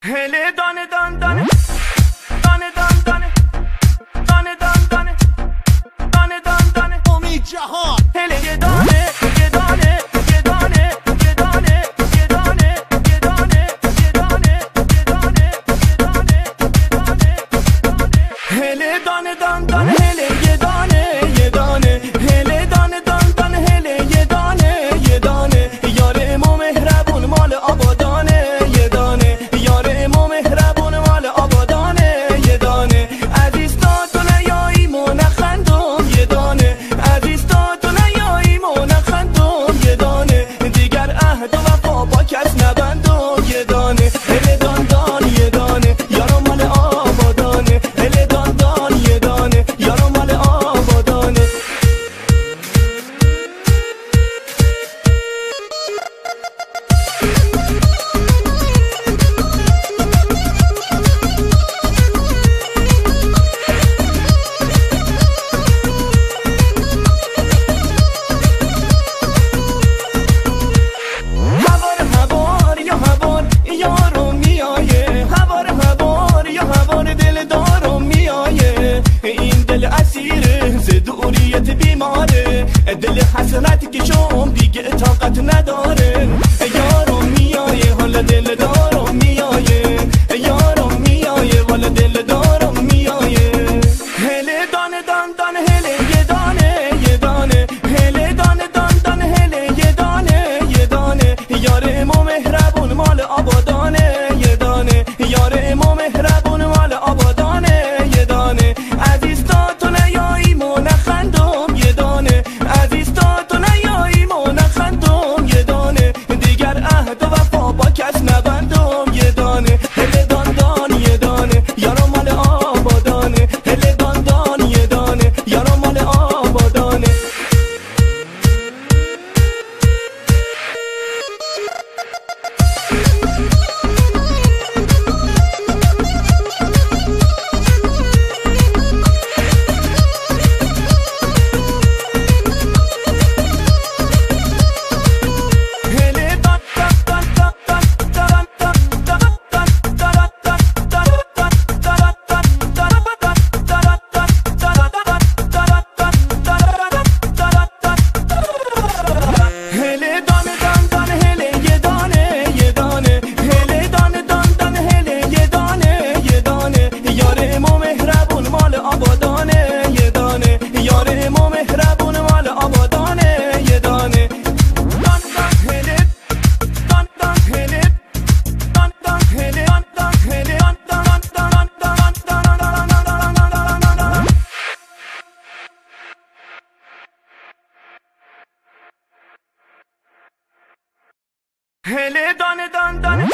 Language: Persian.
hele dane dan dane dane dan dane dane dan dane dane dan dane امید جهان hele ye dane ye dane ye dane ye dane ye dane ye dane ye dane ye dane hele dane dan dane hele ye dane ye dane hele dane dan dane hele ye dane ye dane yare mo mehrabun mal abadane ye dane yare mo mehrabun mal abadane ye dane aziz ta to nayai mo nakhandum ye dane aziz ta to nayai mo nakhandum ye dane digar ahd و وفا با کس نبندم ye dane hele dan dan ye dane yaro mal abadane hele dan dan ye dane yaro mal abadane هوار یا هوار یارو میایه هوار هوار یا هوار دل دارو میایه این دل اسیره ز دوریت بیماره دل حسرت که شم دیگه طاقت نداره یارو میایه حالا دل دارو میایه یارو میایه حالا دل دارو میایه هله دانه دان دانه هله یه دانه یه دانه هله دانه دان دانه هله یه دانه یه دانه یاره مو مهربون مال آبادانه یه دانه یاره مو مهربون مال آبادانه یه دانه عزیز تا تو نیایی مو نخندم یه دانه عزیز تا تو نیایی مو نخندم یه دانه دیگر عهد و وفا با کس نبندم یه دانه هله دان دان یه دانه یارو مال آبادانه هله دان دان یه دانه یارو مال آبادانه هله دانه دان دانه هله یه دانه یه دانه هله دانه دان دانه هله یه دانه یه دانه یاره مو مهربون مال آبادانه یه دانه یاره مو مهربون مال آبادانه یه دانه دان دان هله دان دان هله دان دان هله دان دان هله دان دان دان دان دان هله دانه دان دانه